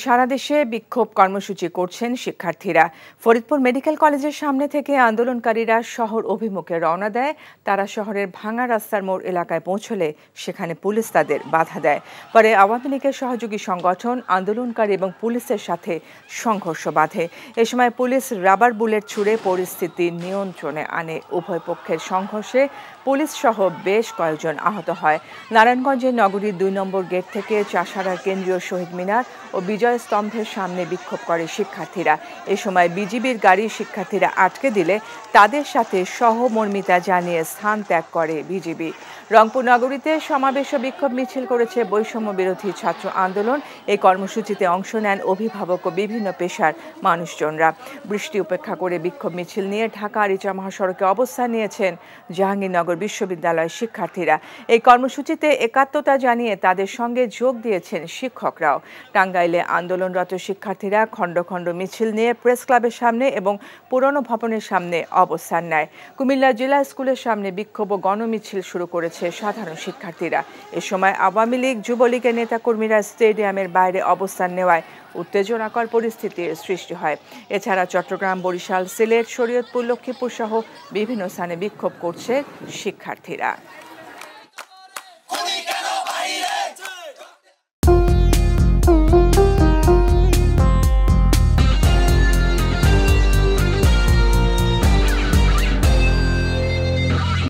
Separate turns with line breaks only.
সারা দেশে বিক্ষোভ কর্মসূচি করছেন শিক্ষার্থীরা। ফরিদপুর মেডিকেল কলেজের সামনে থেকে আন্দোলনকারীরা শহর অভিমুখে রওনা দেয়। তারা শহরের ভাঙা রাস্তার মোড় এলাকায় পৌঁছলে সেখানে পুলিশ তাদের বাধা দেয়। পরে আওয়ামী লীগের সহযোগী সংগঠন আন্দোলনকারী এবং পুলিশের সাথে সংঘর্ষ বাধে। এ সময় পুলিশ রাবার বুলেট ছুড়ে পরিস্থিতি নিয়ন্ত্রণে আনে। উভয় পক্ষের সংঘর্ষে পুলিশ সহ বেশ কয়েকজন আহত হয়। নারায়ণগঞ্জের নগরীর ২ নম্বর গেট থেকে চাষাঢ়ার কেন্দ্রীয় শহীদ মিনার ও বিজয় স্তম্ভের সামনে বিক্ষোভ করে শিক্ষার্থীরা। এ সময় বিজিবির গাড়ি শিক্ষার্থীরা আটকে দিলে তাদের সাথে সহমর্মিতা জানিয়ে স্থান ত্যাগ করে বিজিবি। রংপুর নগরীতে সমাবেশ ও বিক্ষোভ মিছিল করেছে বৈষম্য বিরোধী ছাত্র আন্দোলন। এই কর্মসূচিতে অংশ নেন অভিভাবক ও বিভিন্ন পেশার মানুষজনরা। বৃষ্টি উপেক্ষা করে বিক্ষোভ মিছিল নিয়ে ঢাকা আরিচা মহাসড়কে অবস্থান নিয়েছেন জাহাঙ্গীরনগর বিশ্ববিদ্যালয়ের শিক্ষার্থীরা। এই কর্মসূচিতে একাত্মতা জানিয়ে তাদের সঙ্গে যোগ দিয়েছেন শিক্ষকরাও। টাঙ্গাইলে আন্দোলনরত শিক্ষার্থীরা খণ্ড খণ্ড মিছিল নিয়ে প্রেস ক্লাবের সামনে এবং পুরনো ভবনের সামনে অবস্থান নেয়। কুমিল্লা জেলা স্কুলের সামনে বিক্ষোভ ও গণমিছিল শুরু করেছে সাধারণ শিক্ষার্থীরা। এ সময় আওয়ামী লীগ যুবলীগের নেতাকর্মীরা স্টেডিয়ামের বাইরে অবস্থান নেওয়ায় উত্তেজনাকর পরিস্থিতির সৃষ্টি হয়। এছাড়া চট্টগ্রাম, বরিশাল, সিলেট, শরীয়তপুর, লক্ষ্মীপুর সহ বিভিন্ন স্থানে বিক্ষোভ করছে শিক্ষার্থীরা।